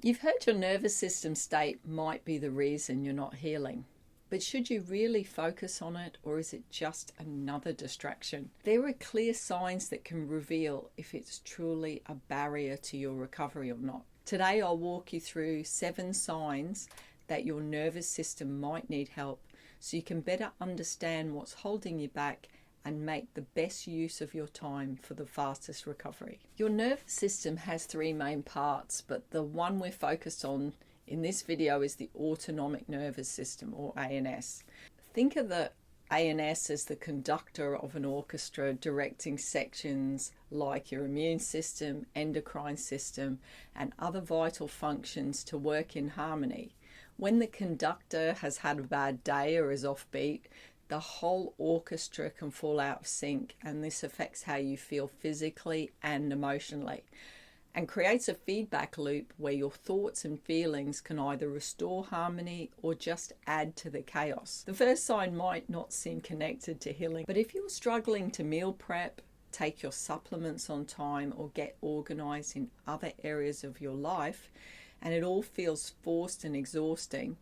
You've heard your nervous system state might be the reason you're not healing. But should you really focus on it, or is it just another distraction? There are clear signs that can reveal if it's truly a barrier to your recovery or not. Today, I'll walk you through 7 signs that your nervous system might need help so you can better understand what's holding you back and make the best use of your time for the fastest recovery. Your nervous system has 3 main parts, but the one we're focused on in this video is the autonomic nervous system, or ANS. Think of the ANS as the conductor of an orchestra, directing sections like your immune system, endocrine system, and other vital functions to work in harmony. When the conductor has had a bad day or is offbeat, the whole orchestra can fall out of sync, and this affects how you feel physically and emotionally, and creates a feedback loop where your thoughts and feelings can either restore harmony or just add to the chaos. The first sign might not seem connected to healing, but if you're struggling to meal prep, take your supplements on time, or get organized in other areas of your life, and it all feels forced and exhausting,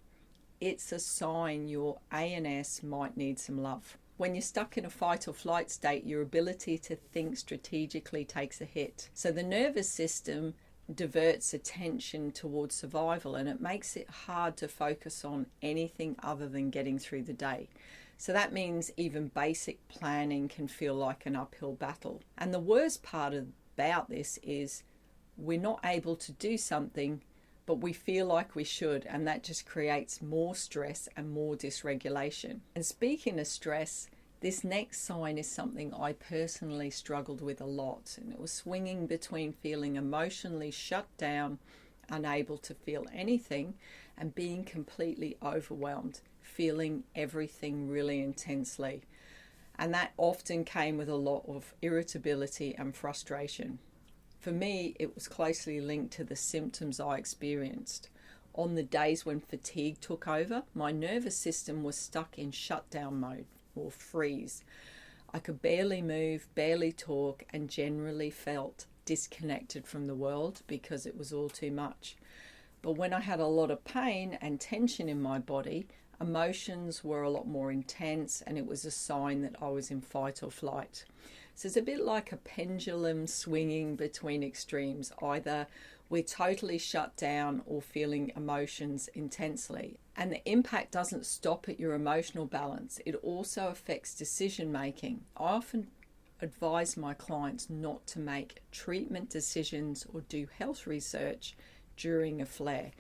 it's a sign your ANS might need some love. When you're stuck in a fight or flight state, your ability to think strategically takes a hit. So the nervous system diverts attention towards survival, and it makes it hard to focus on anything other than getting through the day. So that means even basic planning can feel like an uphill battle. And the worst part about this is we're not able to do something, but we feel like we should, and that just creates more stress and more dysregulation. And speaking of stress, this next sign is something I personally struggled with a lot, and it was swinging between feeling emotionally shut down, unable to feel anything, and being completely overwhelmed, feeling everything really intensely. And that often came with a lot of irritability and frustration. For me, it was closely linked to the symptoms I experienced. On the days when fatigue took over, my nervous system was stuck in shutdown mode, or freeze. I could barely move, barely talk, and generally felt disconnected from the world because it was all too much. But when I had a lot of pain and tension in my body, emotions were a lot more intense, and it was a sign that I was in fight or flight. So it's a bit like a pendulum swinging between extremes. Either we're totally shut down or feeling emotions intensely. And the impact doesn't stop at your emotional balance. It also affects decision making. I often advise my clients not to make treatment decisions or do health research during a flare.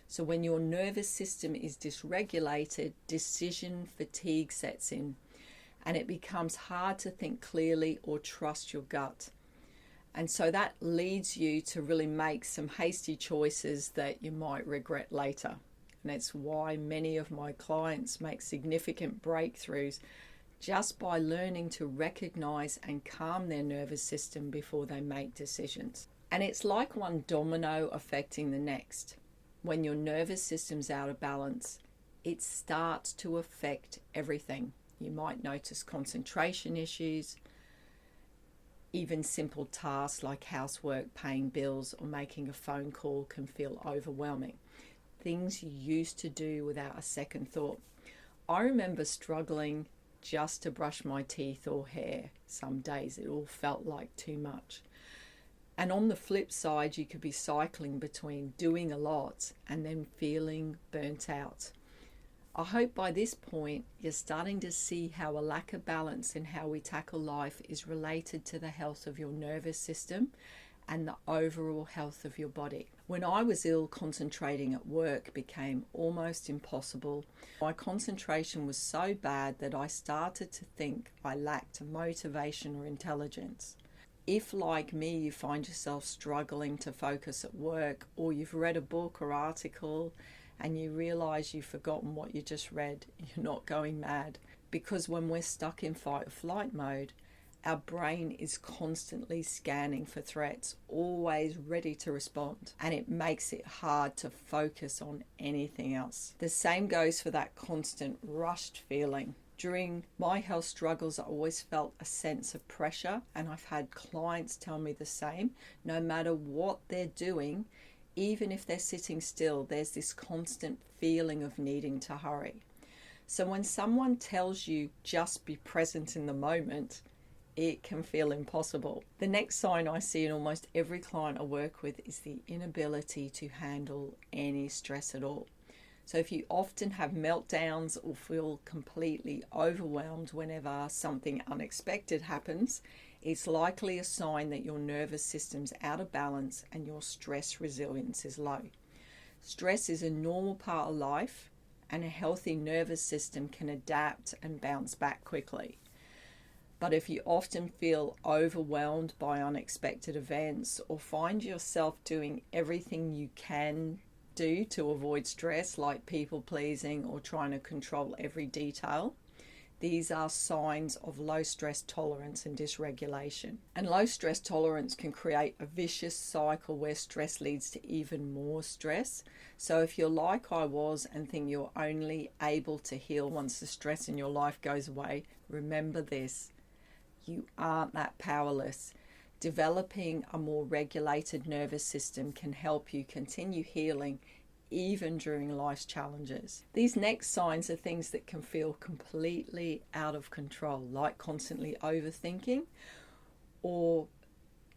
So when your nervous system is dysregulated, decision fatigue sets in, and it becomes hard to think clearly or trust your gut. And so that leads you to really make some hasty choices that you might regret later. And that's why many of my clients make significant breakthroughs just by learning to recognize and calm their nervous system before they make decisions. And it's like one domino affecting the next. When your nervous system's out of balance, it starts to affect everything. You might notice concentration issues. Even simple tasks like housework, paying bills, or making a phone call can feel overwhelming. Things you used to do without a second thought. I remember struggling just to brush my teeth or hair. Some days it all felt like too much. And on the flip side, you could be cycling between doing a lot and then feeling burnt out. I hope by this point you're starting to see how a lack of balance in how we tackle life is related to the health of your nervous system and the overall health of your body. When I was ill, concentrating at work became almost impossible. My concentration was so bad that I started to think I lacked motivation or intelligence. If, like me, you find yourself struggling to focus at work, or you've read a book or article and you realize you've forgotten what you just read, you're not going mad. Because when we're stuck in fight or flight mode, our brain is constantly scanning for threats, always ready to respond, and it makes it hard to focus on anything else. The same goes for that constant rushed feeling. During my health struggles, I always felt a sense of pressure, and I've had clients tell me the same. No matter what they're doing, even if they're sitting still, there's this constant feeling of needing to hurry. So when someone tells you just be present in the moment, it can feel impossible. The next sign I see in almost every client I work with is the inability to handle any stress at all. So if you often have meltdowns or feel completely overwhelmed whenever something unexpected happens, it's likely a sign that your nervous system's out of balance and your stress resilience is low. Stress is a normal part of life, and a healthy nervous system can adapt and bounce back quickly. But if you often feel overwhelmed by unexpected events or find yourself doing everything you can do to avoid stress, like people pleasing or trying to control every detail, these are signs of low stress tolerance and dysregulation. And low stress tolerance can create a vicious cycle where stress leads to even more stress. So if you're like I was and think you're only able to heal once the stress in your life goes away, remember this: you aren't that powerless. Developing a more regulated nervous system can help you continue healing even during life's challenges. These next signs are things that can feel completely out of control, like constantly overthinking or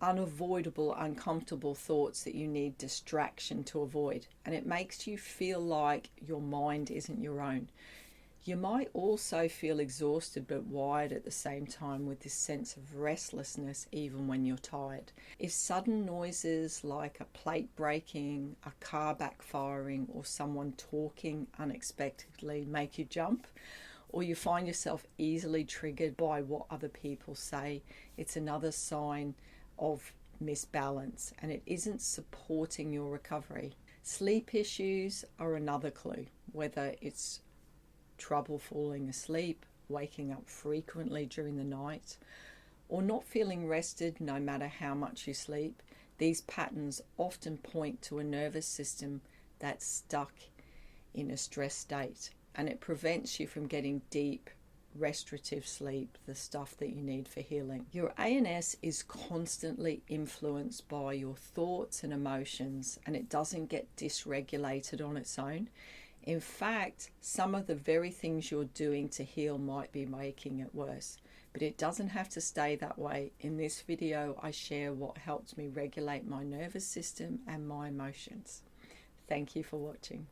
unavoidable, uncomfortable thoughts that you need distraction to avoid. And it makes you feel like your mind isn't your own. You might also feel exhausted but wired at the same time, with this sense of restlessness even when you're tired. If sudden noises like a plate breaking, a car backfiring, or someone talking unexpectedly make you jump, or you find yourself easily triggered by what other people say, it's another sign of misbalance, and it isn't supporting your recovery. Sleep issues are another clue, whether it's trouble falling asleep, waking up frequently during the night, or not feeling rested no matter how much you sleep. These patterns often point to a nervous system that's stuck in a stress state, and it prevents you from getting deep, restorative sleep, the stuff that you need for healing. Your ANS is constantly influenced by your thoughts and emotions, and it doesn't get dysregulated on its own. In fact, some of the very things you're doing to heal might be making it worse, but it doesn't have to stay that way. In this video, I share what helps me regulate my nervous system and my emotions. Thank you for watching.